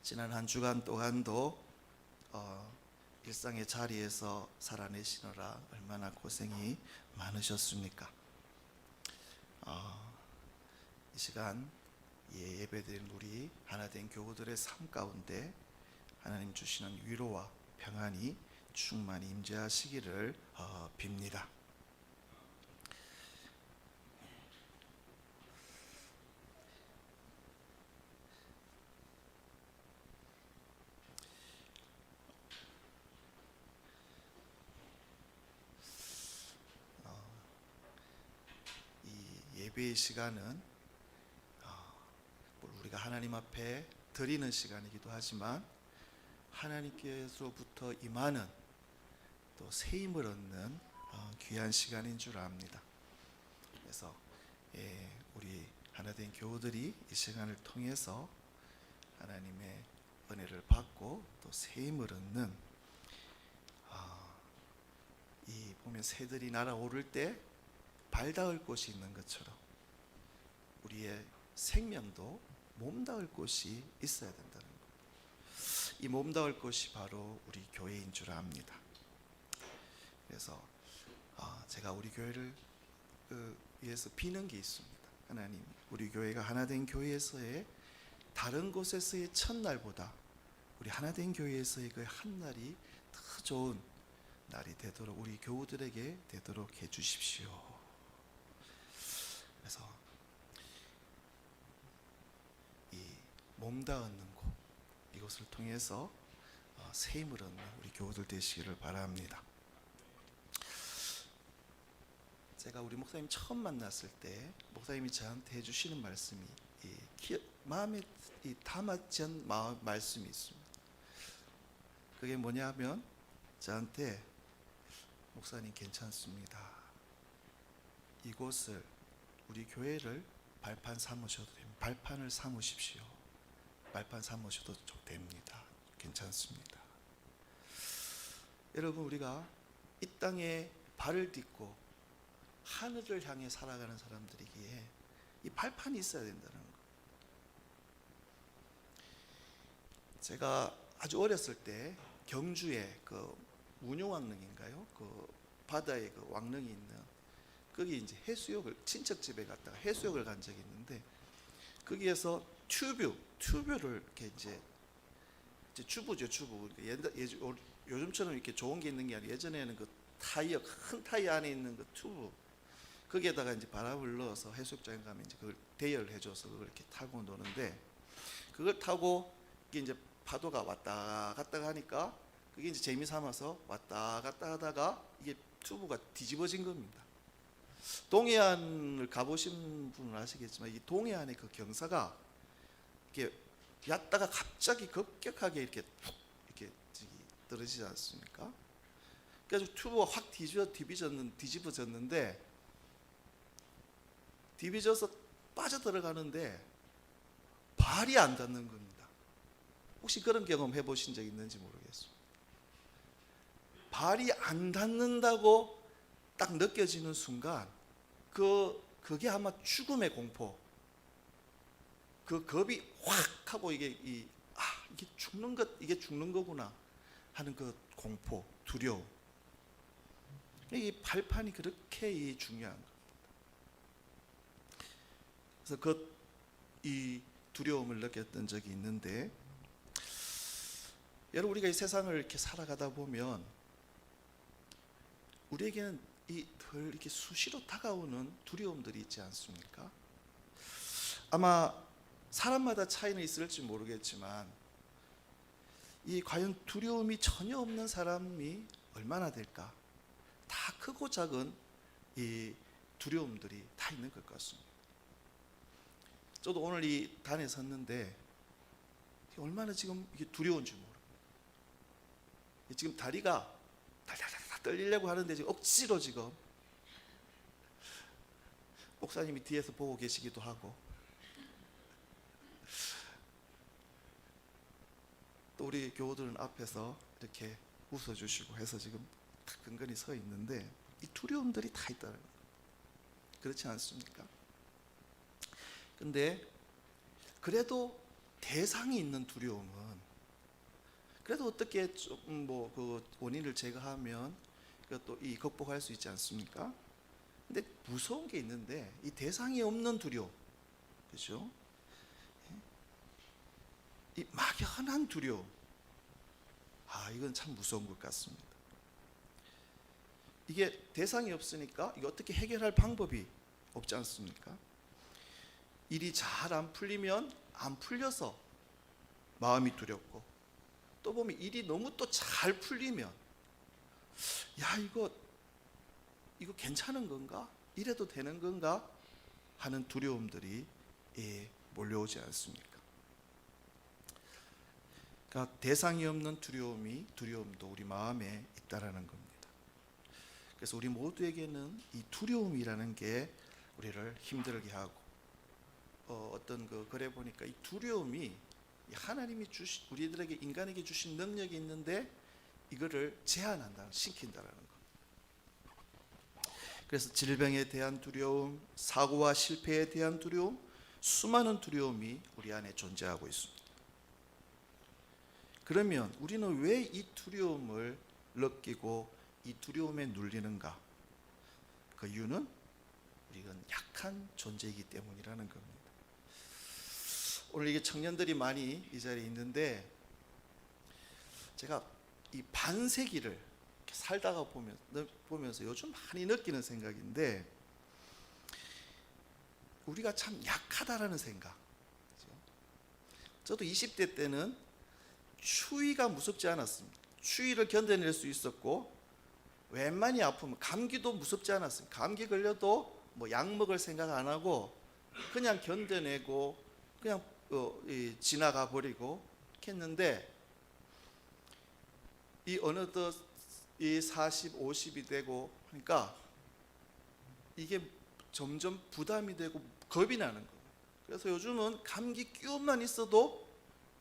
지난 한 주간 동안도 일상의 자리에서 살아내시느라 얼마나 고생이 많으셨습니까? 이 시간 예배드린 우리 하나된 교우들의 삶 가운데 하나님 주시는 위로와 평안이 충만히 임재하시기를 빕니다. 이 예배의 시간은 우리가 하나님 앞에 드리는 시간이기도 하지만 하나님께서부터 임하는 또 새 힘을 얻는 귀한 시간인 줄 압니다. 그래서 우리 하나된 교우들이 이 시간을 통해서 하나님의 은혜를 받고 또 새 힘을 얻는 이 보면 새들이 날아오를 때 발 닿을 곳이 있는 것처럼 우리의 생명도 몸 닿을 곳이 있어야 된다는 것. 이 몸 닿을 곳이 바로 우리 교회인 줄 압니다. 그래서 제가 우리 교회를 위해서 비는 게 있습니다. 하나님, 우리 교회가 하나된 교회에서의 다른 곳에서의 첫날보다 우리 하나된 교회에서의 그 한 날이 더 좋은 날이 되도록 우리 교우들에게 되도록 해주십시오. 그래서 이 몸 닿는 곳, 이것을 통해서 새 힘을 얻는 우리 교우들 되시기를 바랍니다. 제가 우리 목사님 처음 만났을 때 목사님이 저한테 해주시는 말씀이 마음에 담았지 않은 말씀이 있습니다. 그게 뭐냐면 저한테 목사님 괜찮습니다. 이곳을 우리 교회를 발판 삼으셔도 됩니다. 발판을 삼으십시오. 발판 삼으셔도 됩니다. 괜찮습니다. 여러분, 우리가 이 땅에 발을 딛고 하늘을 향해 살아가는 사람들이기에 이 발판이 있어야 된다는 거. 제가 아주 어렸을 때 경주에 그 문용왕릉인가요? 그 바다에 그 왕릉이 있는 거기 이제 해수욕을 친척 집에 갔다가 해수욕을 간 적이 있는데 거기에서 튜브를 이렇게 이제 튜브죠, 튜브. 요즘처럼 이렇게 좋은 게 있는 게 아니라 예전에는 그 타이어, 큰 타이어 안에 있는 그 튜브, 거기에다가 이제 바람을 넣어서 해수욕장에 가면 이제 그걸 대여를 해줘서 그걸 이렇게 타고 노는데, 그걸 타고 이게 이제 파도가 왔다 갔다 하니까 그게 이제 재미 삼아서 왔다 갔다 하다가 이게 튜브가 뒤집어진 겁니다. 동해안을 가보신 분은 아시겠지만 이 동해안의 그 경사가 이렇게 얕다가 갑자기 급격하게 이렇게 훅 이렇게 떨어지지 않습니까? 그래서 튜브가 확 뒤집어졌는데 뒤집어져서 빠져들어가는데 발이 안 닿는 겁니다. 혹시 그런 경험 해보신 적 있는지 모르겠어요. 발이 안 닿는다고 딱 느껴지는 순간 그게 아마 죽음의 공포, 그 겁이 확 하고 이게 죽는 거구나 하는 그 공포, 두려움. 이 발판이 그렇게 중요한 겁니다. 그래서 이 두려움을 느꼈던 적이 있는데, 여러분, 우리가 이 세상을 이렇게 살아가다 보면 우리에게는 덜 이렇게 수시로 다가오는 두려움들이 있지 않습니까? 아마 사람마다 차이는 있을지 모르겠지만 과연 두려움이 전혀 없는 사람이 얼마나 될까? 다 크고 작은 이 두려움들이 다 있는 것 같습니다. 저도 오늘 이 단에 섰는데 얼마나 지금 이게 두려운지 모릅니다. 지금 다리가 달달달 떨리려고 하는데 지금 억지로 지금 목사님이 뒤에서 보고 계시기도 하고 또 우리 교우들은 앞에서 이렇게 웃어주시고 해서 지금 근근히 서 있는데 이 두려움들이 다 있다는 거예요. 그렇지 않습니까? 근데 그래도 대상이 있는 두려움은 그래도 어떻게 좀 뭐 그 원인을 제거하면 그것도 이 극복할 수 있지 않습니까? 근데 무서운 게 있는데 이 대상이 없는 두려움, 그렇죠? 이 막연한 두려움, 이건 참 무서운 것 같습니다. 이게 대상이 없으니까 이거 어떻게 해결할 방법이 없지 않습니까? 일이 잘 안 풀리면 안 풀려서 마음이 두렵고, 또 보면 일이 너무 또 잘 풀리면 이거 괜찮은 건가? 이래도 되는 건가? 하는 두려움들이 몰려오지 않습니까? 그러니까 대상이 없는 두려움도 우리 마음에 있다라는 겁니다. 그래서 우리 모두에게는 이 두려움이라는 게 우리를 힘들게 하고, 어떤 글에 보니까 이 두려움이 하나님이 우리들에게 인간에게 주신 능력이 있는데 이거를 제한한다, 시킨다라는 거. 그래서 질병에 대한 두려움, 사고와 실패에 대한 두려움, 수많은 두려움이 우리 안에 존재하고 있습니다. 그러면 우리는 왜 이 두려움을 느끼고 이 두려움에 눌리는가? 그 이유는 우리는 약한 존재이기 때문이라는 겁니다. 오늘 이게 청년들이 많이 이 자리에 있는데, 제가 이 반세기를 살다가 보면서 요즘 많이 느끼는 생각인데, 우리가 참 약하다라는 생각. 저도 20대 때는 추위가 무섭지 않았습니다. 추위를 견뎌낼 수 있었고, 웬만히 아프면 감기도 무섭지 않았습니다. 감기 걸려도 뭐 약 먹을 생각 안 하고 그냥 견뎌내고 그냥 지나가 버리고 했는데, 이 어느덧 이 40, 50이 되고 그러니까 이게 점점 부담이 되고 겁이 나는 거예요. 그래서 요즘은 감기 기운만 있어도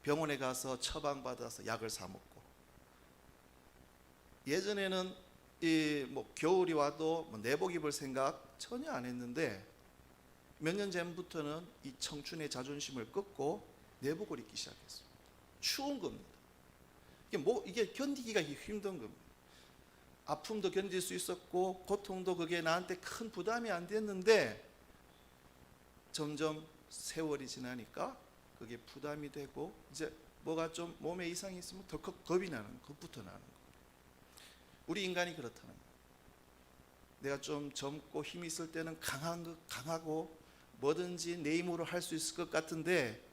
병원에 가서 처방받아서 약을 사 먹고, 예전에는 겨울이 와도 내복 입을 생각 전혀 안 했는데 몇 년 전부터는 이 청춘의 자존심을 꺾고 내복을 입기 시작했어요. 추운 겁니다. 이게 견디기가 힘든 겁니다. 아픔도 견딜 수 있었고 고통도 그게 나한테 큰 부담이 안 됐는데, 점점 세월이 지나니까 그게 부담이 되고 이제 뭐가 좀 몸에 이상이 있으면 더 겁이 나는, 겁부터 나는 거예요. 우리 인간이 그렇다는 거예요. 내가 좀 젊고 힘이 있을 때는 강하고 뭐든지 내 힘으로 할 수 있을 것 같은데,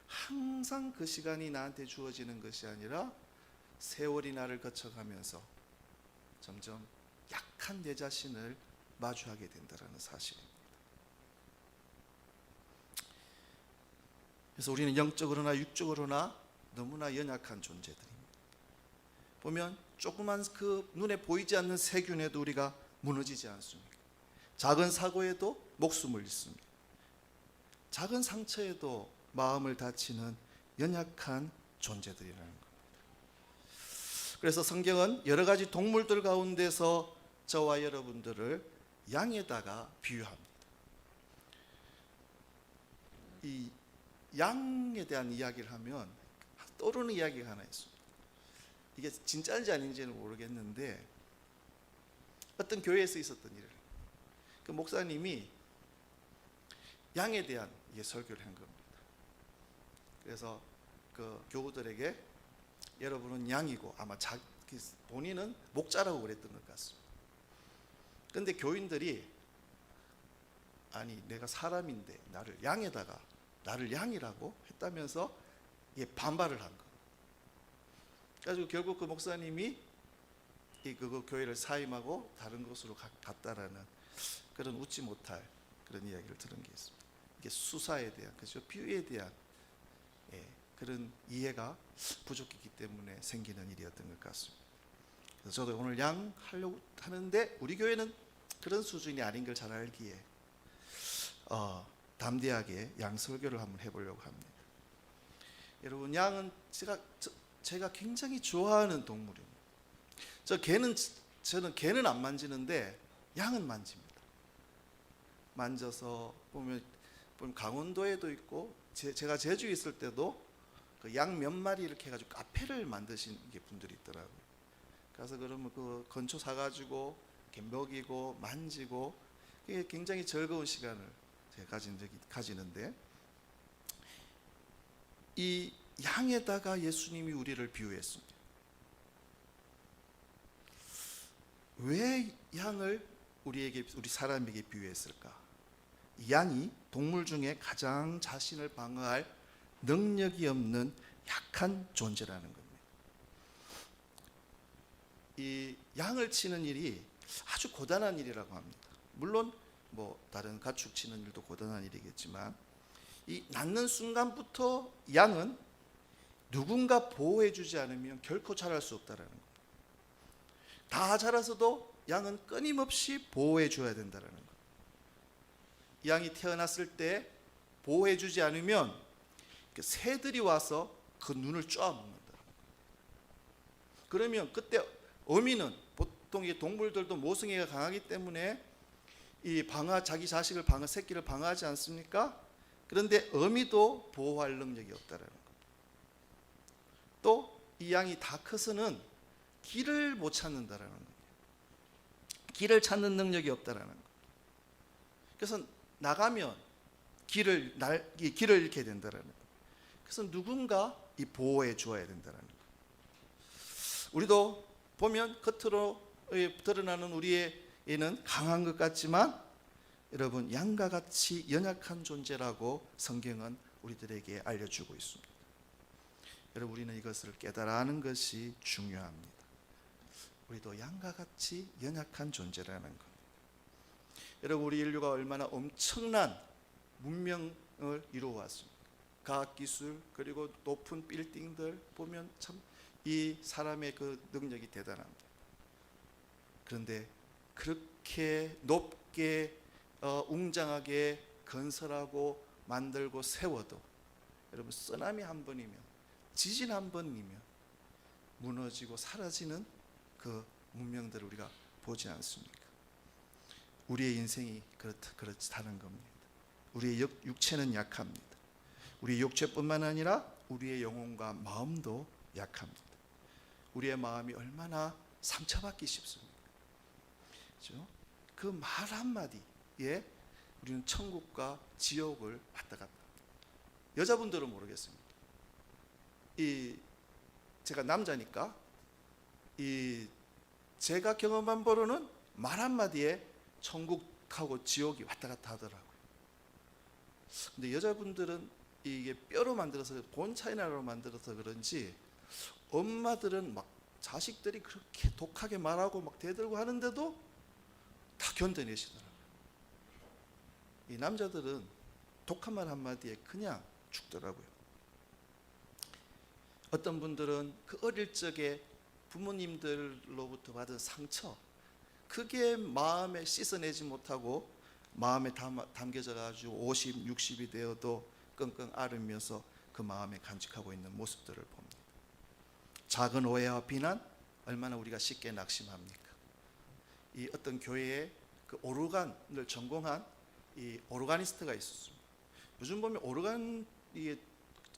항상 그 시간이 나한테 주어지는 것이 아니라 세월이 나를 거쳐가면서 점점 약한 내 자신을 마주하게 된다는 사실입니다. 그래서 우리는 영적으로나 육적으로나 너무나 연약한 존재들입니다. 보면 조그만 그 눈에 보이지 않는 세균에도 우리가 무너지지 않습니까? 작은 사고에도 목숨을 잃습니다. 작은 상처에도 마음을 다치는 연약한 존재들이라는 겁니다. 그래서 성경은 여러 가지 동물들 가운데서 저와 여러분들을 양에다가 비유합니다. 이 양에 대한 이야기를 하면 떠오르는 이야기가 하나 있습니다. 이게 진짜인지 아닌지는 모르겠는데, 어떤 교회에서 있었던 일을, 그 목사님이 양에 대한 설교를 한 겁니다. 그래서 그 교우들에게 여러분은 양이고, 아마 본인은 목자라고 그랬던 것 같습니다. 그런데 교인들이 아니 내가 사람인데 나를 양이라고 했다면서 반발을 한 거. 그래서 결국 그 목사님이 그 교회를 사임하고 다른 곳으로 갔다라는 그런 웃지 못할 그런 이야기를 들은 게 있습니다. 이게 수사에 대한, 그죠, 비유에 대한 그런 이해가 부족했기 때문에 생기는 일이었던 것 같습니다. 그래서 저도 오늘 양 하려고 하는데 우리 교회는 그런 수준이 아닌 걸 잘 알기에 담대하게 양 설교를 한번 해보려고 합니다. 여러분, 양은 제가 굉장히 좋아하는 동물입니다. 저는 개는 안 만지는데 양은 만집니다. 만져서 보면 강원도에도 있고 제가 제주에 있을 때도 그 양 몇 마리 이렇게 해가지고 카페를 만드신 게 분들이 있더라고요. 가서 그러면 그 건초 사가지고 이렇게 먹이고 만지고, 이게 굉장히 즐거운 시간을 제가 가지는데, 이 양에다가 예수님이 우리를 비유했습니다. 왜 양을 우리 사람에게 비유했을까? 양이 동물 중에 가장 자신을 방어할 능력이 없는 약한 존재라는 겁니다. 이 양을 치는 일이 아주 고단한 일이라고 합니다. 물론 뭐 다른 가축 치는 일도 고단한 일이겠지만, 이 낳는 순간부터 양은 누군가 보호해주지 않으면 결코 자랄 수 없다라는 겁니다. 다 자라서도 양은 끊임없이 보호해줘야 된다라는 겁니다. 양이 태어났을 때 보호해주지 않으면 새들이 와서 그 눈을 쪼아먹는다. 그러면 그때 어미는, 보통 이 동물들도 모성애가 강하기 때문에 이 자기 자식을 새끼를 방어하지 않습니까? 그런데 어미도 보호할 능력이 없다라는 겁니다. 또 이 양이 다 커서는 길을 못 찾는다라는 겁니다. 길을 찾는 능력이 없다라는 겁니다. 그래서 나가면 길을 잃게 된다라는 겁니다. 그래서 누군가 보호해 주어야 된다는 거예요. 우리도 보면 겉으로 드러나는 우리의 애는 강한 것 같지만, 여러분, 양과 같이 연약한 존재라고 성경은 우리들에게 알려주고 있습니다. 여러분, 우리는 이것을 깨달아 하는 것이 중요합니다. 우리도 양과 같이 연약한 존재라는 겁니다. 여러분, 우리 인류가 얼마나 엄청난 문명을 이루어왔습니다. 과학기술, 그리고 높은 빌딩들 보면 참 이 사람의 그 능력이 대단합니다. 그런데 그렇게 높게 웅장하게 건설하고 만들고 세워도, 여러분, 쓰나미 한 번이면, 지진 한 번이면 무너지고 사라지는 그 문명들을 우리가 보지 않습니까? 우리의 인생이 그렇다는 겁니다. 우리의 육체는 약합니다. 우리의 육체뿐만 아니라 우리의 영혼과 마음도 약합니다. 우리의 마음이 얼마나 상처받기 쉽습니까? 그렇죠? 그 말 한마디에 우리는 천국과 지옥을 왔다 갔다. 여자분들은 모르겠습니다. 제가 남자니까 제가 경험한 바로는 말 한마디에 천국하고 지옥이 왔다 갔다 하더라고요. 근데 여자분들은 이게 뼈로 만들어서, 본 차이나로 만들어서 그런지 엄마들은 막 자식들이 그렇게 독하게 말하고 막 대들고 하는데도 다 견뎌내시더라고요. 이 남자들은 독한 말 한마디에 그냥 죽더라고요. 어떤 분들은 그 어릴 적에 부모님들로부터 받은 상처, 그게 마음에 씻어내지 못하고 마음에 담겨져 가지고 50, 60이 되어도 끙끙 앓으면서 그 마음에 간직하고 있는 모습들을 봅니다. 작은 오해와 비난, 얼마나 우리가 쉽게 낙심합니까? 이 어떤 교회에 그 오르간을 전공한 이 오르가니스트가 있었습니다. 요즘 보면 오르간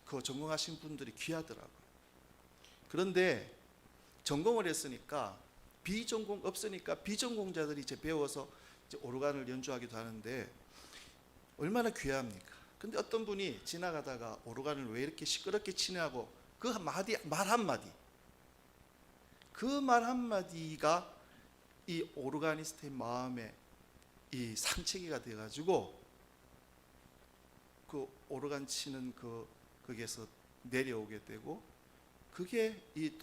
그 전공하신 분들이 귀하더라고요. 그런데 전공을 했으니까 없으니까 비전공자들이 이제 배워서 이제 오르간을 연주하기도 하는데 얼마나 귀합니까? 근데 어떤 분이 지나가다가 오르간을 왜 이렇게 시끄럽게 치냐고 그 말 한마디, 그 말 한마디가 이 오르가니스트의 마음에 이 상처기가 돼가지고 그 오르간 치는 거기에서 내려오게 되고, 그게 이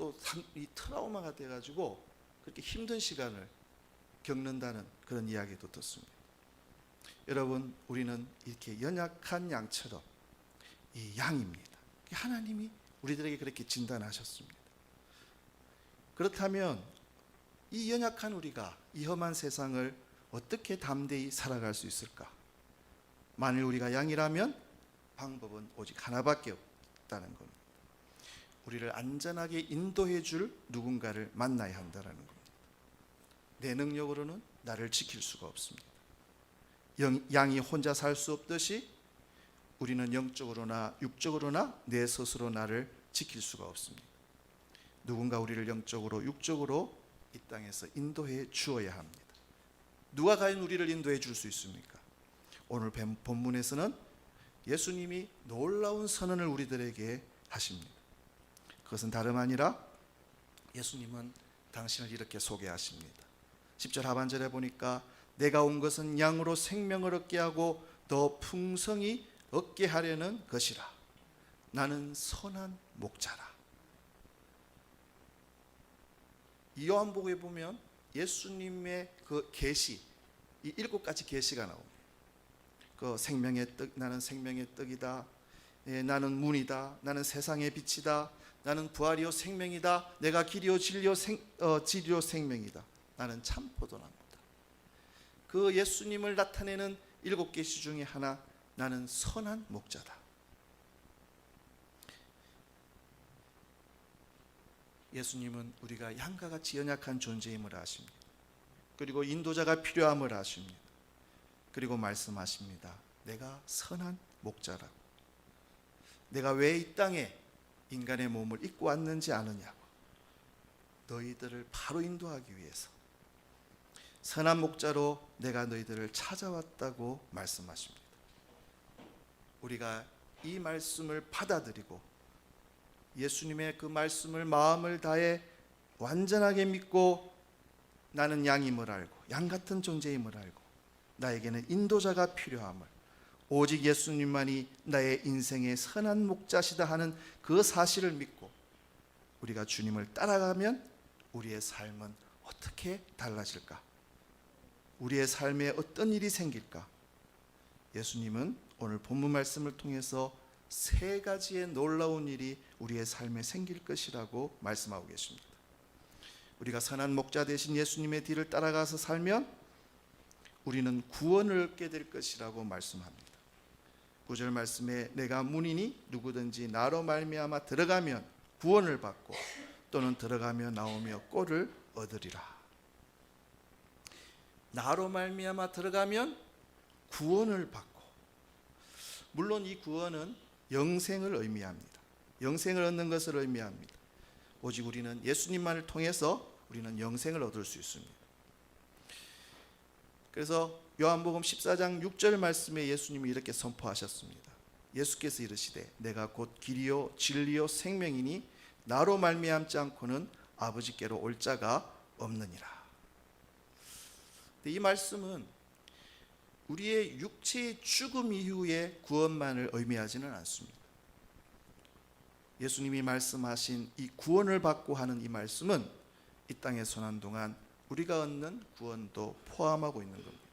트라우마가 돼가지고 그렇게 힘든 시간을 겪는다는 그런 이야기도 듣습니다. 여러분, 우리는 이렇게 연약한 양처럼 이 양입니다. 하나님이 우리들에게 그렇게 진단하셨습니다. 그렇다면 이 연약한 우리가 이 험한 세상을 어떻게 담대히 살아갈 수 있을까? 만일 우리가 양이라면 방법은 오직 하나밖에 없다는 겁니다. 우리를 안전하게 인도해 줄 누군가를 만나야 한다는 겁니다. 내 능력으로는 나를 지킬 수가 없습니다. 양이 혼자 살 수 없듯이 우리는 영적으로나 육적으로나 내 스스로 나를 지킬 수가 없습니다. 누군가 우리를 영적으로 육적으로 이 땅에서 인도해 주어야 합니다. 누가 과연 우리를 인도해 줄 수 있습니까? 오늘 본문에서는 예수님이 놀라운 선언을 우리들에게 하십니다. 그것은 다름 아니라 예수님은 당신을 이렇게 소개하십니다. 10절 하반절에 보니까 내가 온 것은 양으로 생명을 얻게 하고 더 풍성히 얻게 하려는 것이라. 나는 선한 목자라. 이 요한복음에 보면 예수님의 그 계시, 이 7가지 계시가 나옵니다. 그 생명의 떡, 나는 생명의 떡이다. 나는 문이다. 나는 세상의 빛이다. 나는 부활이요 생명이다. 내가 길이요 진리요 생명이다. 나는 참 포도나무다. 그 예수님을 나타내는 7계시 중에 하나, 나는 선한 목자다. 예수님은 우리가 양과 같이 연약한 존재임을 아십니다. 그리고 인도자가 필요함을 아십니다. 그리고 말씀하십니다. 내가 선한 목자라고. 내가 왜 이 땅에 인간의 몸을 입고 왔는지 아느냐고. 너희들을 바로 인도하기 위해서 선한 목자로 내가 너희들을 찾아왔다고 말씀하십니다. 우리가 이 말씀을 받아들이고 예수님의 그 말씀을 마음을 다해 완전하게 믿고 나는 양임을 알고 양 같은 존재임을 알고 나에게는 인도자가 필요함을, 오직 예수님만이 나의 인생의 선한 목자시다 하는 그 사실을 믿고 우리가 주님을 따라가면 우리의 삶은 어떻게 달라질까? 우리의 삶에 어떤 일이 생길까? 예수님은 오늘 본문 말씀을 통해서 3가지의 놀라운 일이 우리의 삶에 생길 것이라고 말씀하고 계십니다. 우리가 선한 목자 되신 예수님의 뒤를 따라가서 살면 우리는 구원을 얻게 될 것이라고 말씀합니다. 9절 말씀에 내가 문이니 누구든지 나로 말미암아 들어가면 구원을 받고 또는 들어가며 나오며 꼴을 얻으리라. 나로 말미암아 들어가면 구원을 받고, 물론 이 구원은 영생을 의미합니다. 영생을 얻는 것을 의미합니다. 오직 우리는 예수님만을 통해서 우리는 영생을 얻을 수 있습니다. 그래서 요한복음 14장 6절 말씀에 예수님이 이렇게 선포하셨습니다. 예수께서 이르시되 내가 곧 길이요 진리요 생명이니 나로 말미암지 않고는 아버지께로 올 자가 없느니라. 이 말씀은 우리의 육체의 죽음 이후의 구원만을 의미하지는 않습니다. 예수님이 말씀하신 이 구원을 받고 하는 이 말씀은 이 땅에 사는 동안 우리가 얻는 구원도 포함하고 있는 겁니다.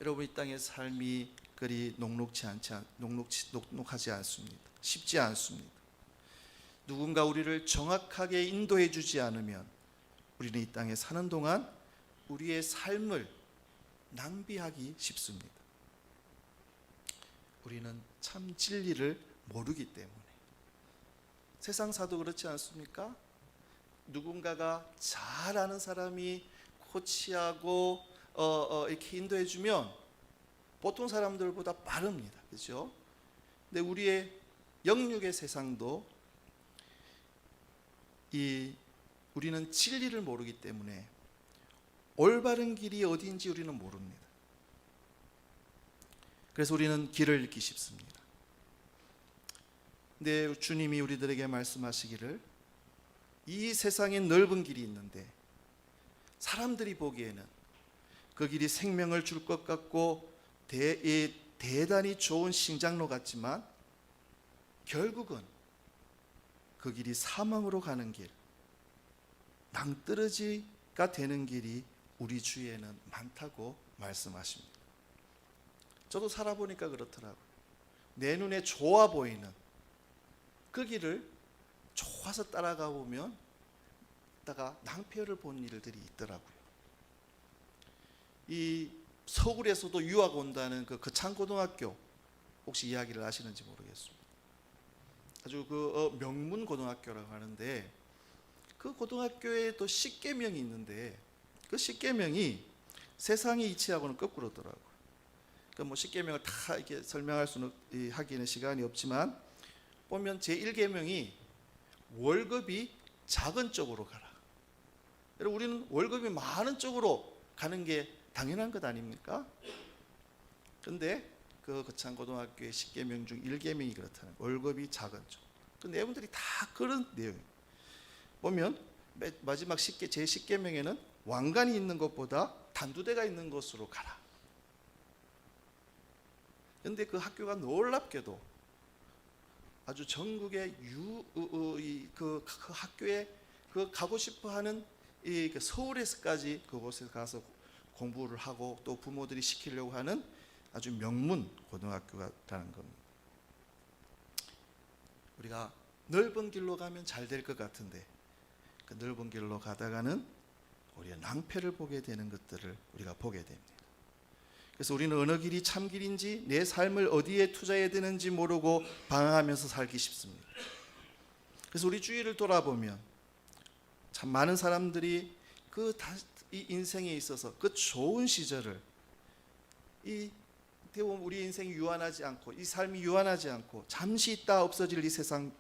여러분, 이 땅의 삶이 그리 녹록하지 않습니다. 쉽지 않습니다. 누군가 우리를 정확하게 인도해 주지 않으면 우리는 이 땅에 사는 동안 우리의 삶을 낭비하기 쉽습니다. 우리는 참 진리를 모르기 때문에. 세상사도 그렇지 않습니까? 누군가가 잘 아는 사람이 코치하고 이렇게 인도해 주면 보통 사람들보다 빠릅니다. 그렇죠? 근데 우리의 영육의 세상도 우리는 진리를 모르기 때문에 올바른 길이 어디인지 우리는 모릅니다. 그래서 우리는 길을 잃기 쉽습니다. 근데 주님이 우리들에게 말씀하시기를 이 세상에 넓은 길이 있는데 사람들이 보기에는 그 길이 생명을 줄 것 같고 대단히 좋은 신장로 같지만 결국은 그 길이 사망으로 가는 길, 낭떠러지가 되는 길이 우리 주위에는 많다고 말씀하십니다. 저도 살아보니까 그렇더라고요. 내 눈에 좋아 보이는 그 길을 좋아서 따라가 보면 다가 낭패를 본 일들이 있더라고요. 이 서울에서도 유학 온다는 그 거창고등학교 혹시 이야기를 아시는지 모르겠습니다. 아주 명문 고등학교라고 하는데 그 고등학교에 또 십계명이 있는데 그 십계명이 세상의 이치하고는 거꾸로더라고요. 그 뭐 10계명을 다 이렇게 설명할 수는 하기는 시간이 없지만 보면 제 1계명이 월급이 작은 쪽으로 가라. 여러분 우리는 월급이 많은 쪽으로 가는 게 당연한 것 아닙니까? 근데 그 거창고등학교의 10계명 중 1계명이 그렇다는 거예요. 월급이 작은 쪽. 그 내용들이 다 그런 내용이에요. 보면 마지막 제 10계명에는 왕관이 있는 것보다 단두대가 있는 곳으로 가라. 근데 그 학교가 놀랍게도 아주 전국의 그 학교에 그 가고 싶어하는 그 서울에서까지 그곳에 가서 공부를 하고 또 부모들이 시키려고 하는 아주 명문 고등학교라는 겁니다. 우리가 넓은 길로 가면 잘 될 것 같은데 그 넓은 길로 가다가는 우리가 낭패를 보게 되는 것들을 우리가 보게 됩니다. 그래서 우리는 어느 길이 참 길인지 내 삶을 어디에 투자해야 되는지 모르고 방황하면서 살기 쉽습니다. 그래서 우리 주위를 돌아보면 참 많은 사람들이 이 인생에 있어서 그 좋은 시절을 대부분 우리 인생이 유한하지 않고 이 삶이 유한하지 않고 잠시 있다 없어질 이 세상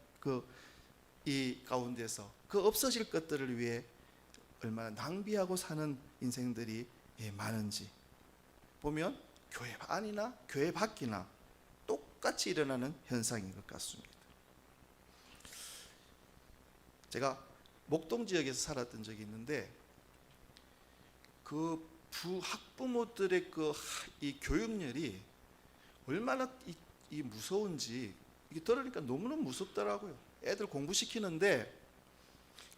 이 가운데서 그 없어질 것들을 위해 얼마나 낭비하고 사는 인생들이 많은지 보면 교회 안이나 교회 밖이나 똑같이 일어나는 현상인 것 같습니다. 제가 목동 지역에서 살았던 적이 있는데 그 학부모들의 이 교육열이 얼마나 이 무서운지 이게 들으니까 너무너무 무섭더라고요. 애들 공부시키는데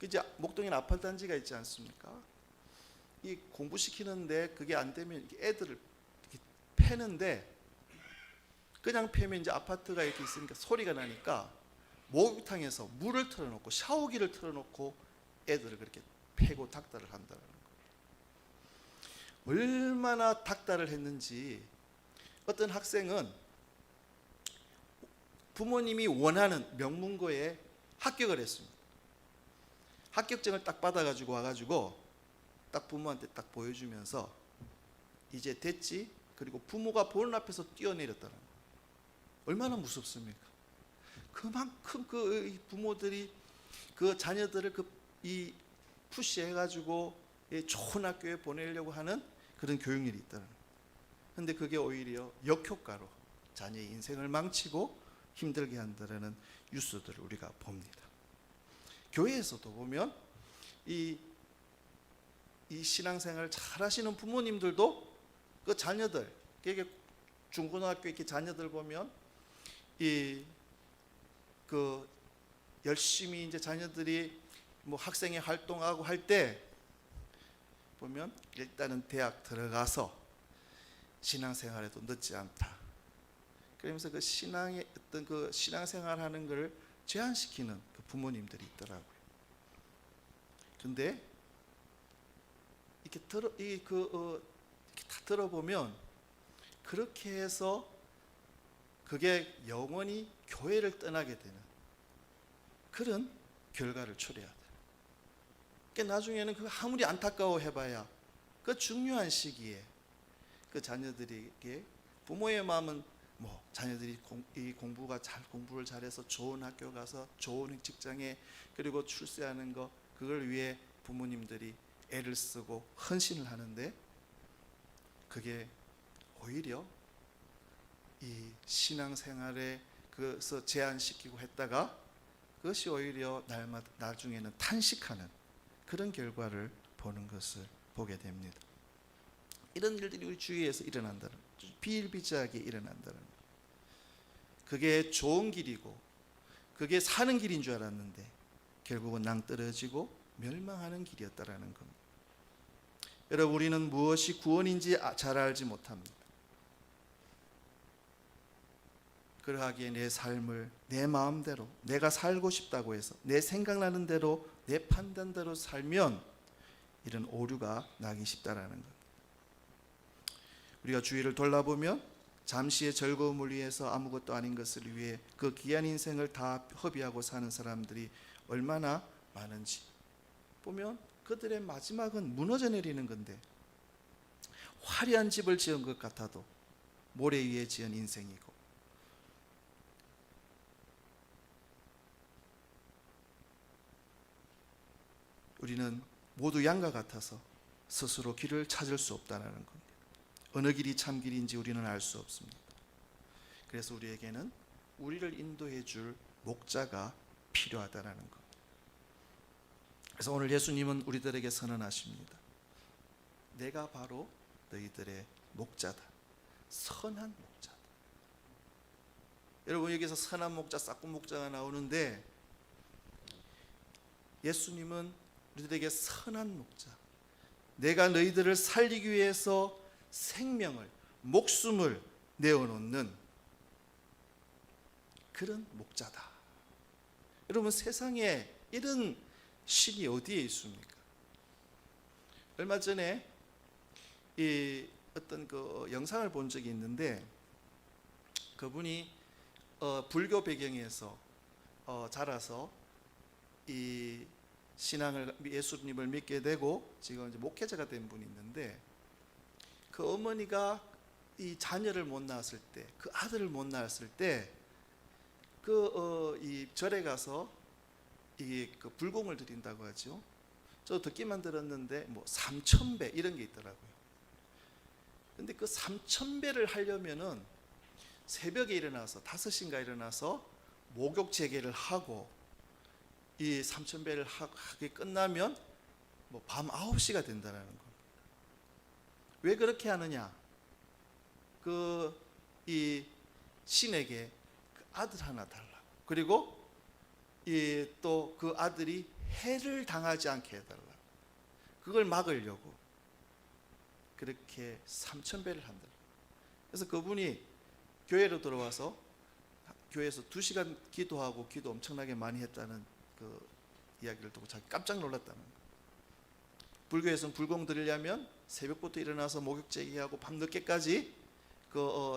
이제 목동에는 아파트 단지가 있지 않습니까? 이 공부시키는데 그게 안 되면 애들을 이렇게 패는데 그냥 패면 이제 아파트가 이렇게 있으니까 소리가 나니까 목욕탕에서 물을 틀어놓고 샤워기를 틀어놓고 애들을 그렇게 패고 닥달을 한다는 거예요. 얼마나 닥달을 했는지 어떤 학생은 부모님이 원하는 명문고에 합격을 했습니다. 합격증을 딱 받아가지고 와가지고 딱 부모한테 딱 보여주면서 이제 됐지? 그리고 부모가 보는 앞에서 뛰어내렸다는 거예요. 얼마나 무섭습니까? 그만큼 그 부모들이 그 자녀들을 이 푸시해가지고 좋은 학교에 보내려고 하는 그런 교육열이 있다는 거예요. 근데 그게 오히려 역효과로 자녀의 인생을 망치고 힘들게 한다는 뉴스들을 우리가 봅니다. 교회에서도 보면 이 신앙생활을 잘 하시는 부모님들도 그 자녀들, 이게 중고등학교 이렇게 자녀들 보면 그 열심히 이제 자녀들이 뭐 학생회 활동하고 할 때 보면 일단은 대학 들어가서 신앙생활에도 늦지 않다. 그러면서 그 신앙의 어떤 그 신앙생활하는 걸 제한시키는 그 부모님들이 있더라고요. 근데 이렇게 다 들어보면 그렇게 해서 그게 영원히 교회를 떠나게 되는 그런 결과를 초래해야 돼요. 그러니까 나중에는 그 아무리 안타까워해봐야 그 중요한 시기에 그 자녀들에게 부모의 마음은 뭐 자녀들이 공부를 잘해서 좋은 학교 가서 좋은 직장에 그리고 출세하는 거 그걸 위해 부모님들이 애를 쓰고 헌신을 하는데 그게 오히려 이 신앙생활에 그래서 제한시키고 했다가 그것이 오히려 나중에는 탄식하는 그런 결과를 보는 것을 보게 됩니다. 이런 일들이 우리 주위에서 일어난다는 거죠. 비일비재하게 일어난다는 거죠. 그게 좋은 길이고 그게 사는 길인 줄 알았는데 결국은 낭떠러지고 멸망하는 길이었다라는 겁니다. 여러분 우리는 무엇이 구원인지 잘 알지 못합니다. 그러하기에 내 삶을 내 마음대로 내가 살고 싶다고 해서 내 생각나는 대로 내 판단대로 살면 이런 오류가 나기 쉽다라는 겁니다. 우리가 주위를 돌아보면 잠시의 즐거움을 위해서 아무것도 아닌 것을 위해 그 귀한 인생을 다 허비하고 사는 사람들이 얼마나 많은지 보면 그들의 마지막은 무너져 내리는 건데 화려한 집을 지은 것 같아도 모래 위에 지은 인생이고, 우리는 모두 양과 같아서 스스로 길을 찾을 수 없다는 겁니다. 어느 길이 참 길인지 우리는 알 수 없습니다. 그래서 우리에게는 우리를 인도해 줄 목자가 필요하다는 것. 그래서 오늘 예수님은 우리들에게 선언하십니다. 내가 바로 너희들의 목자다. 선한 목자다. 여러분, 여기서 선한 목자, 싹군 목자가 나오는데, 예수님은 우리들에게 선한 목자, 내가 너희들을 살리기 위해서 생명을, 목숨을 내어놓는 그런 목자다. 여러분, 세상에 이런 신이 어디에 있습니까? 얼마 전에 어떤 그 영상을 본 적이 있는데, 그분이 불교 배경에서 자라서 이 신앙을, 예수님을 믿게 되고 지금 이제 목회자가 된 분이 있는데, 그 어머니가 이 자녀를 못 낳았을 때, 그 아들을 못 낳았을 때, 이 절에 가서 그 불공을 드린다고 하죠. 저 듣기만 들었는데 뭐 3,000배 이런 게 있더라고요. 근데 그 3,000배를 하려면은 새벽에 일어나서 5시인가 일어나서 목욕 재개를 하고, 이 3,000배를 하게 끝나면 뭐 밤 9시가 된다는 겁니다. 왜 그렇게 하느냐? 이 신에게 그 아들 하나 달라고, 그리고 또 그 아들이 해를 당하지 않게 해달라고, 그걸 막으려고 그렇게 3,000배를 한다. 그래서 그분이 교회로 들어와서 교회에서 2시간 기도하고, 기도 엄청나게 많이 했다는 그 이야기를 듣고 자기 깜짝 놀랐다는 거예요. 불교에서는 불공 드리려면 새벽부터 일어나서 목욕 재개하고 밤늦게까지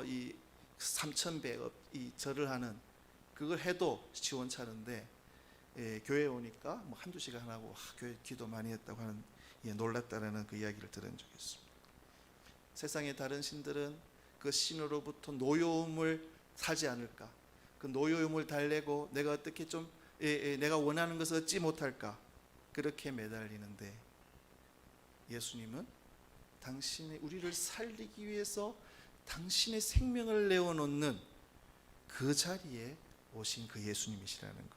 이 3,000배 이 절을 하는, 그걸 해도 시원찮은데, 교회에 오니까 뭐 한두 시간 하고 교회 기도 많이 했다고 하는, 놀랐다는 그 이야기를 들은 적이 있습니다. 세상의 다른 신들은 그 신으로부터 노여움을 사지 않을까, 그 노여움을 달래고 내가 어떻게 좀 내가 원하는 것을 얻지 못할까, 그렇게 매달리는데, 예수님은 당신의, 우리를 살리기 위해서 당신의 생명을 내어놓는 그 자리에 오신 그 예수님이시라는 겁니다.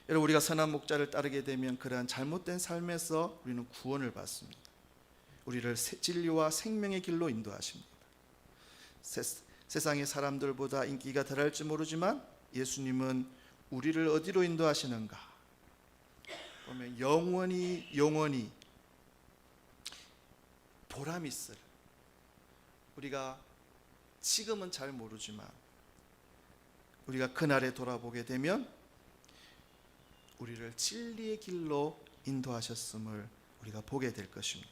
여러분, 우리가 선한 목자를 따르게 되면 그러한 잘못된 삶에서 우리는 구원을 받습니다. 우리를 진리와 생명의 길로 인도하십니다. 세상의 사람들보다 인기가 덜할지 모르지만 예수님은 우리를 어디로 인도하시는가 보면 영원히 보람 있을, 우리가 지금은 잘 모르지만 우리가 그날에 돌아보게 되면 우리를 진리의 길로 인도하셨음을 우리가 보게 될 것입니다.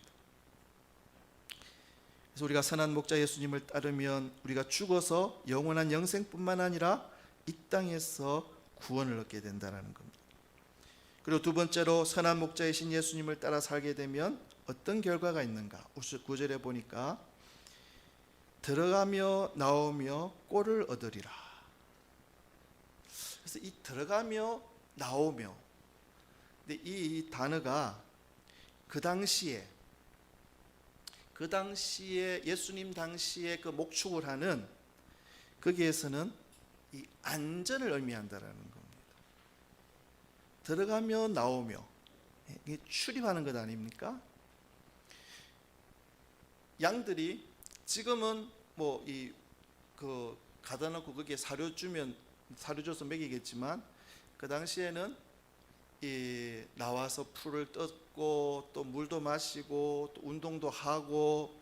그래서 우리가 선한 목자 예수님을 따르면 우리가 죽어서 영원한 영생뿐만 아니라 이 땅에서 구원을 얻게 된다는 겁니다. 그리고 두 번째로, 선한 목자이신 예수님을 따라 살게 되면 어떤 결과가 있는가? 9절에 보니까 들어가며 나오며 꼴을 얻으리라. 그래서 이 들어가며 나오며, 근데 이 단어가 그 당시에 예수님 당시에 그 목축을 하는, 거기에서는 이 안전을 의미한다라는 겁니다. 들어가며 나오며, 이게 출입하는 것 아닙니까? 양들이 지금은 뭐 가다 놓고 거기에 사료 줘서 먹이겠지만, 그 당시에는 나와서 풀을 뜯고 또 물도 마시고 또 운동도 하고,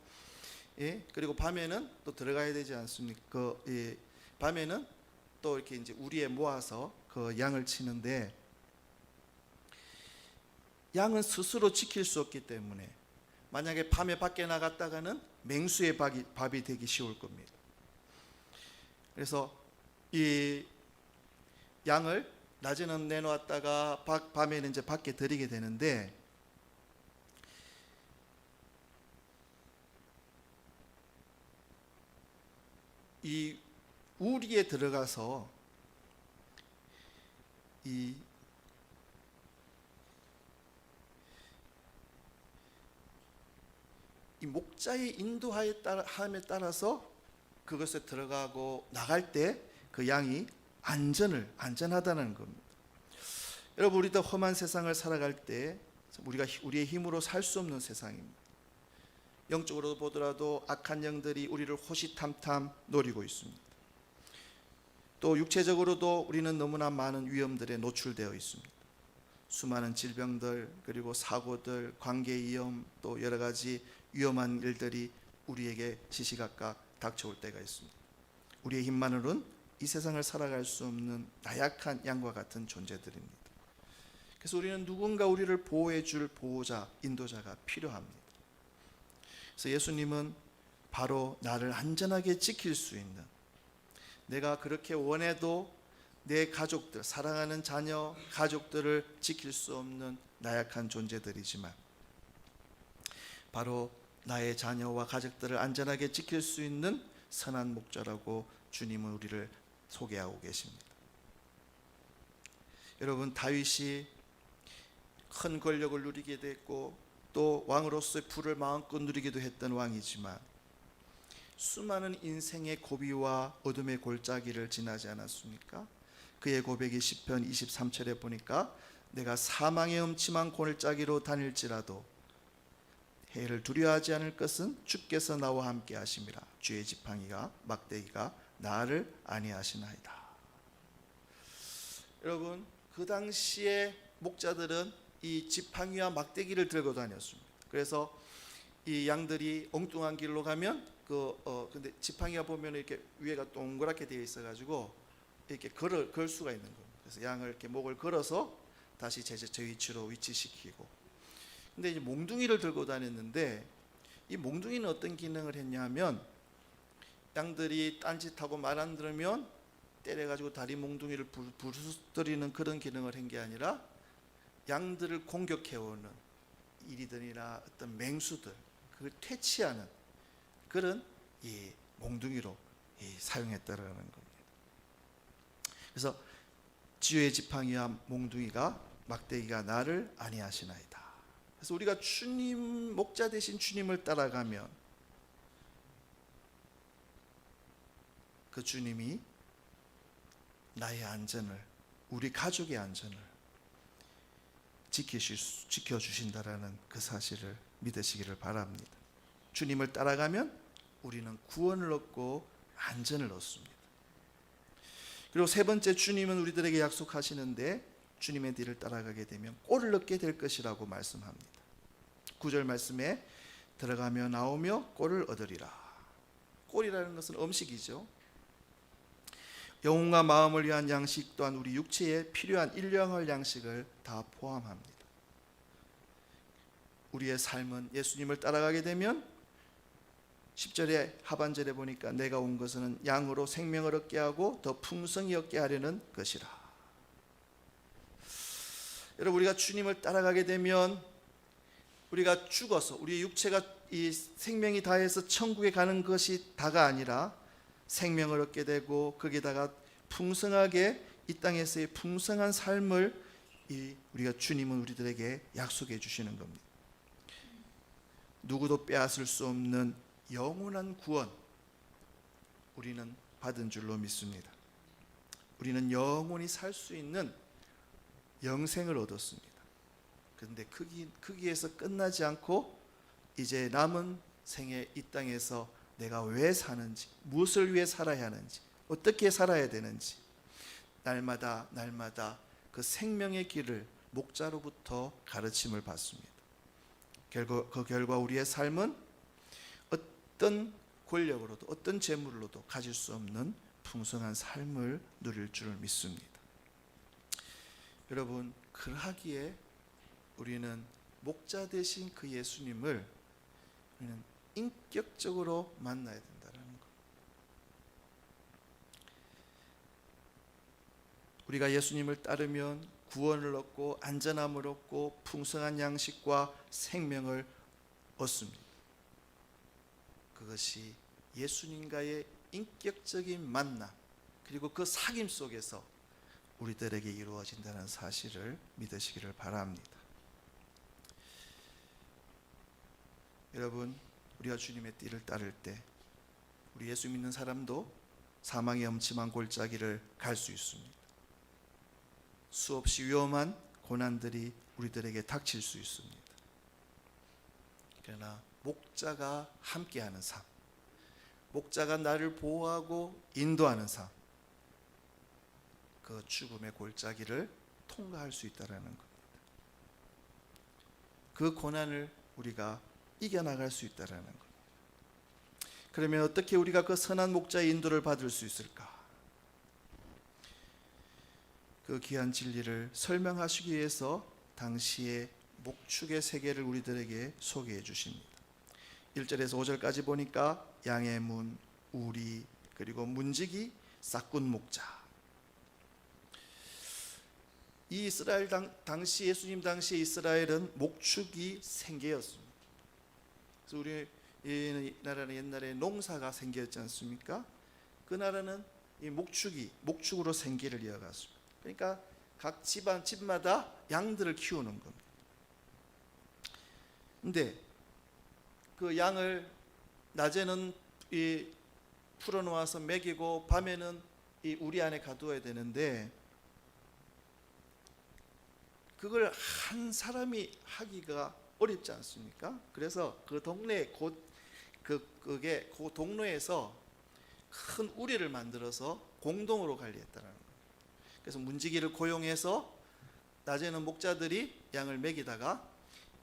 그리고 밤에는 또 들어가야 되지 않습니까? 밤에는 또 이렇게 이제 우리에 모아서 그 양을 치는데, 양은 스스로 지킬 수 없기 때문에 만약에 밤에 밖에 나갔다가는 맹수의 밥이 되기 쉬울 겁니다. 그래서 이 양을 낮에는 내놓았다가 밤에는 이제 밖에 들이게 되는데, 이 우리에 들어가서 이 목자의 인도함에 따라서 그것에 들어가고 나갈 때 그 양이 안전하다는 겁니다. 여러분, 우리도 험한 세상을 살아갈 때 우리가 우리의 힘으로 살 수 없는 세상입니다. 영적으로 보더라도 악한 영들이 우리를 호시탐탐 노리고 있습니다. 또 육체적으로도 우리는 너무나 많은 위험들에 노출되어 있습니다. 수많은 질병들, 그리고 사고들, 관계 위험, 또 여러 가지 위험한 일들이 우리에게 시시각각 닥쳐올 때가 있습니다. 우리의 힘만으로는 이 세상을 살아갈 수 없는 나약한 양과 같은 존재들입니다. 그래서 우리는 누군가 우리를 보호해 줄 보호자, 인도자가 필요합니다. 그래서 예수님은 바로 나를 안전하게 지킬 수 있는, 내가 그렇게 원해도 내 가족들, 사랑하는 자녀, 가족들을 지킬 수 없는 나약한 존재들이지만 바로 나의 자녀와 가족들을 안전하게 지킬 수 있는 선한 목자라고 주님은 우리를 소개하고 계십니다. 여러분, 다윗이 큰 권력을 누리게 됐고 또 왕으로서의 부를 마음껏 누리기도 했던 왕이지만 수많은 인생의 고비와 어둠의 골짜기를 지나지 않았습니까? 그의 고백이 시편 23절에 보니까 내가 사망의 음침한 골짜기로 다닐지라도 해를 두려워하지 않을 것은 주께서 나와 함께 하심이라. 주의 지팡이가 막대기가 나를 안위하시나이다. 여러분, 그 당시에 목자들은 이 지팡이와 막대기를 들고 다녔습니다. 그래서 이 양들이 엉뚱한 길로 가면 근데 지팡이가 보면 이렇게 위에가 동그랗게 되어 있어 가지고 이렇게 걸 수가 있는 겁니다. 그래서 양을 이렇게 목을 걸어서 다시 제 위치로 위치시키고. 근데 이제 몽둥이를 들고 다녔는데 이 몽둥이는 어떤 기능을 했냐면 양들이 딴짓하고 말 안 들으면 때려가지고 다리 몽둥이를 부수뜨리는 그런 기능을 한 게 아니라 양들을 공격해오는 이리들이나 어떤 맹수들, 그걸 퇴치하는 그런 이 몽둥이로 사용했다라는 겁니다. 그래서 지혜의 지팡이와 몽둥이가 막대기가 나를 안위하시나이다. 그래서 우리가 주님, 목자 되신 주님을 따라가면 그 주님이 나의 안전을, 우리 가족의 안전을 지켜주신다라는 그 사실을 믿으시기를 바랍니다. 주님을 따라가면 우리는 구원을 얻고 안전을 얻습니다. 그리고 세 번째, 주님은 우리들에게 약속하시는데 주님의 뒤를 따라가게 되면 꼴을 얻게 될 것이라고 말씀합니다. 9절 말씀에 들어가며 나오며 꼴을 얻으리라. 꼴이라는 것은 음식이죠. 영혼과 마음을 위한 양식 또한 우리 육체에 필요한 일용할 양식을 다 포함합니다. 우리의 삶은 예수님을 따라가게 되면 10절의 하반절에 보니까 내가 온 것은 양으로 생명을 얻게 하고 더 풍성히 얻게 하려는 것이라. 여러분, 우리가 주님을 따라가게 되면 우리가 죽어서 우리의 육체가 이 생명이 다해서 천국에 가는 것이 다가 아니라 생명을 얻게 되고 거기다가 풍성하게 이 땅에서의 풍성한 삶을 우리가 주님은 우리들에게 약속해 주시는 겁니다. 누구도 빼앗을 수 없는 영원한 구원 우리는 받은 줄로 믿습니다. 우리는 영원히 살 수 있는 영생을 얻었습니다. 그런데 거기에서 끝나지 않고 이제 남은 생에 이 땅에서 내가 왜 사는지, 무엇을 위해 살아야 하는지, 어떻게 살아야 되는지 날마다 그 생명의 길을 목자로부터 가르침을 받습니다. 그 결과 우리의 삶은 어떤 권력으로도 어떤 재물로도 가질 수 없는 풍성한 삶을 누릴 줄 믿습니다. 여러분, 그러하기에 우리는 목자 되신 그 예수님을 우리는 인격적으로 만나야 된다는 것. 우리가 예수님을 따르면 구원을 얻고 안전함을 얻고 풍성한 양식과 생명을 얻습니다. 그것이 예수님과의 인격적인 만남, 그리고 그 사귐 속에서 우리들에게 이루어진다는 사실을 믿으시기를 바랍니다. 여러분, 우리가 주님의 띠를 따를 때 우리 예수 믿는 사람도 사망의 엄침한 골짜기를 갈 수 있습니다. 수없이 위험한 고난들이 우리들에게 닥칠 수 있습니다. 그러나 목자가 함께하는 삶, 목자가 나를 보호하고 인도하는 삶, 그 죽음의 골짜기를 통과할 수 있다는 겁니다. 그 고난을 우리가 이겨나갈 수 있다는 겁니다. 그러면 어떻게 우리가 그 선한 목자의 인도를 받을 수 있을까? 그 귀한 진리를 설명하시기 위해서 당시의 목축의 세계를 우리들에게 소개해 주십니다. 1절에서 5절까지 보니까 양의 문, 우리, 그리고 문지기, 싹군 목자. 이 이스라엘 당시 예수님 당시 이스라엘은 목축이 생계였습니다. 그래서 우리 이 나라는 옛날에 농사가 생계였지 않습니까? 그 나라는 이 목축으로 생계를 이어갔습니다. 그러니까 각 집마다 양들을 키우는 겁니다. 근데 그 양을 낮에는 풀어놓아서 먹이고 밤에는 이 우리 안에 가두어야 되는데, 그걸 한 사람이 하기가 어렵지 않습니까? 그래서 그 동네 그게 그 동네에서 큰 우리를 만들어서 공동으로 관리했다는 거예요. 그래서 문지기를 고용해서 낮에는 목자들이 양을 먹이다가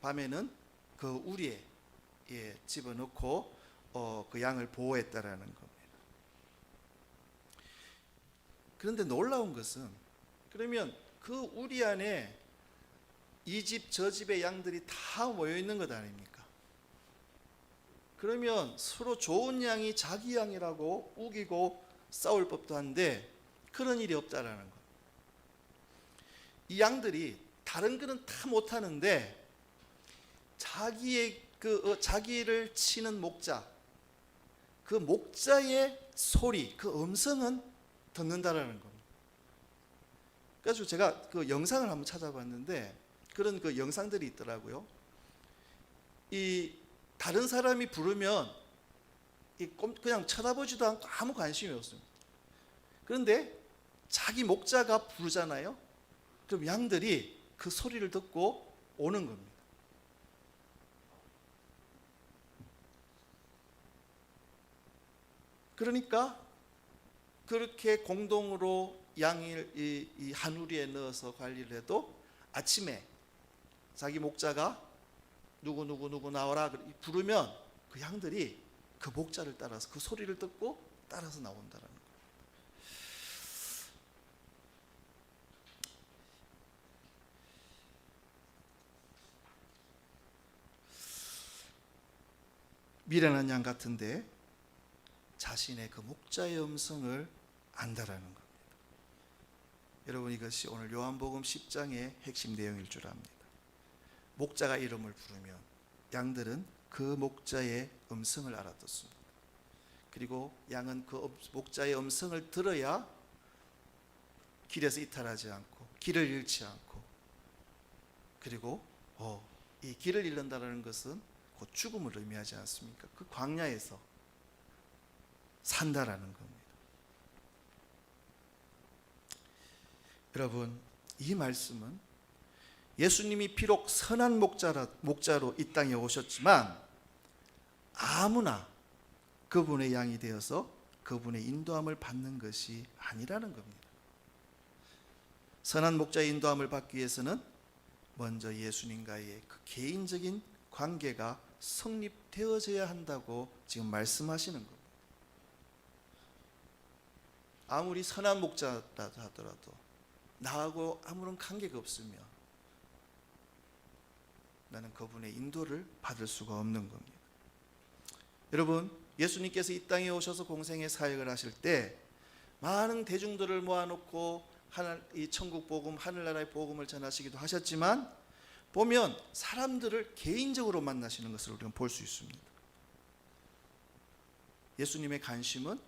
밤에는 그 우리에 집어넣고 그 양을 보호했다라는 겁니다. 그런데 놀라운 것은, 그러면 그 우리 안에 이 집 저 집의 양들이 다 모여 있는 것 아닙니까? 그러면 서로 좋은 양이 자기 양이라고 우기고 싸울 법도 한데 그런 일이 없다라는 것. 이 양들이 다른 거는 다 못하는데 자기를 치는 목자, 그 목자의 소리, 그 음성은 듣는다라는 겁니다. 그래서 제가 그 영상을 한번 찾아봤는데 그런 그 영상들이 있더라고요. 이 다른 사람이 부르면 그냥 쳐다보지도 않고 아무 관심이 없습니다. 그런데 자기 목자가 부르잖아요. 그럼 양들이 그 소리를 듣고 오는 겁니다. 그러니까 그렇게 공동으로 양을 이 한 우리에 넣어서 관리를 해도 아침에 자기 목자가 누구 나와라 부르면 그 양들이 그 목자를 따라서 그 소리를 듣고 따라서 나온다는 거예요. 미련한 양 같은데 자신의 그 목자의 음성을 안다라는 겁니다. 여러분, 이것이 오늘 요한복음 10장의 핵심 내용일 줄 압니다. 목자가 이름을 부르면 양들은 그 목자의 음성을 알아듣습니다. 그리고 양은 그 목자의 음성을 들어야 길에서 이탈하지 않고 길을 잃지 않고, 그리고 이 길을 잃는다는 것은 곧 죽음을 의미하지 않습니까? 그 광야에서 산다라는 겁니다. 여러분, 이 말씀은 예수님이 비록 선한 목자로 이 땅에 오셨지만 아무나 그분의 양이 되어서 그분의 인도함을 받는 것이 아니라는 겁니다. 선한 목자의 인도함을 받기 위해서는 먼저 예수님과의 그 개인적인 관계가 성립되어져야 한다고 지금 말씀하시는 겁니다. 아무리 선한 목자라 하더라도 나하고 아무런 관계가 없으면 나는 그분의 인도를 받을 수가 없는 겁니다. 여러분, 예수님께서 이 땅에 오셔서 공생의 사역을 하실 때 많은 대중들을 모아놓고 이 천국 복음, 하늘나라의 복음을 전하시기도 하셨지만 보면 사람들을 개인적으로 만나시는 것을 우리가 볼 수 있습니다. 예수님의 관심은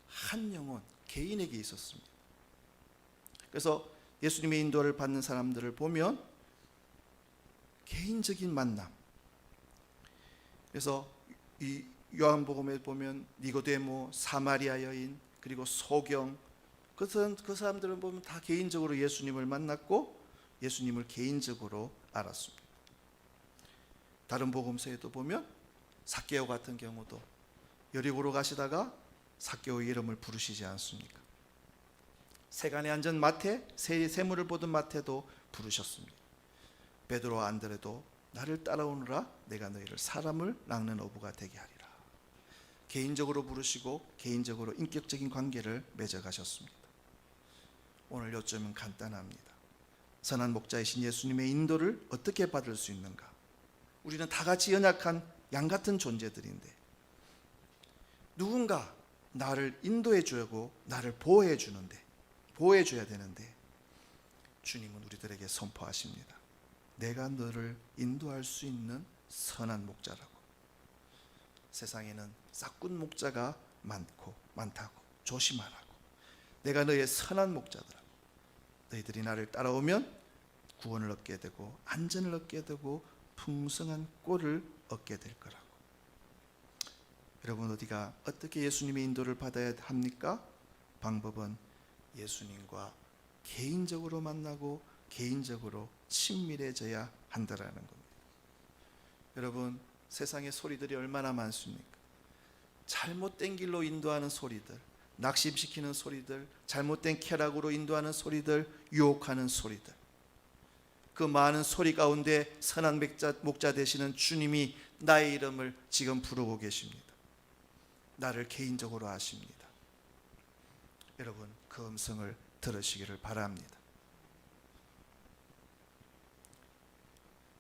한 영혼 개인에게 있었습니다. 그래서 예수님의 인도를 받는 사람들을 보면 개인적인 만남. 그래서 이 요한복음에 보면 니고데모, 사마리아 여인, 그리고 소경, 그 사람들은 보면 다 개인적으로 예수님을 만났고 예수님을 개인적으로 알았습니다. 다른 복음서에도 보면 삭개오 같은 경우도 여리고로 가시다가 삭개오의 이름을 부르시지 않습니까? 세간에 앉은 마태, 세물을 보던 마태도 부르셨습니다. 베드로와 안드레도 나를 따라오느라 내가 너희를 사람을 낚는 어부가 되게 하리라. 개인적으로 부르시고 개인적으로 인격적인 관계를 맺어가셨습니다. 오늘 요점은 간단합니다. 선한 목자이신 예수님의 인도를 어떻게 받을 수 있는가? 우리는 다 같이 연약한 양 같은 존재들인데 누군가 나를 인도해 주고 나를 보호해 줘야 되는데 주님은 우리들에게 선포하십니다. 내가 너를 인도할 수 있는 선한 목자라고. 세상에는 싹군 목자가 많다고 조심하라고. 내가 너의 선한 목자더라고. 너희들이 나를 따라오면 구원을 얻게 되고 안전을 얻게 되고 풍성한 꼴을 얻게 될 거라고. 여러분 어디가 어떻게 예수님의 인도를 받아야 합니까? 방법은 예수님과 개인적으로 만나고 개인적으로 친밀해져야 한다라는 겁니다. 여러분 세상의 소리들이 얼마나 많습니까? 잘못된 길로 인도하는 소리들, 낙심시키는 소리들, 잘못된 쾌락으로 인도하는 소리들, 유혹하는 소리들. 그 많은 소리 가운데 선한 목자 되시는 주님이 나의 이름을 지금 부르고 계십니다. 나를 개인적으로 아십니다. 여러분 그 음성을 들으시기를 바랍니다.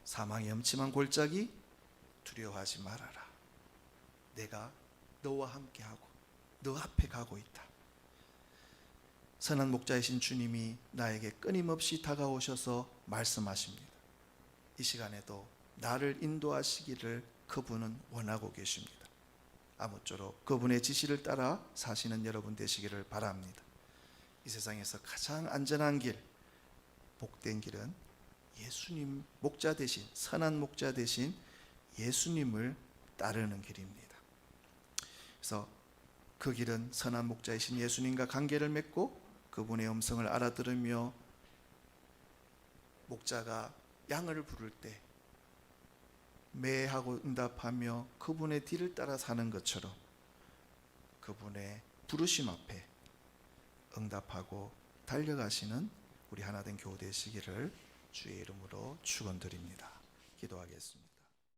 사망의 음침한 골짜기 두려워하지 말아라. 내가 너와 함께하고 너 앞에 가고 있다. 선한 목자이신 주님이 나에게 끊임없이 다가오셔서 말씀하십니다. 이 시간에도 나를 인도하시기를 그분은 원하고 계십니다. 아무쪼록 그분의 지시를 따라 사시는 여러분 되시기를 바랍니다. 이 세상에서 가장 안전한 길, 복된 길은 예수님 목자 되신, 선한 목자 되신 예수님을 따르는 길입니다. 그래서 그 길은 선한 목자이신 예수님과 관계를 맺고 그분의 음성을 알아들으며 목자가 양을 부를 때 매하고 응답하며 그분의 뒤를 따라 사는 것처럼 그분의 부르심 앞에 응답하고 달려가시는 우리 하나된 교우 되시기를 주의 이름으로 축원드립니다. 기도하겠습니다.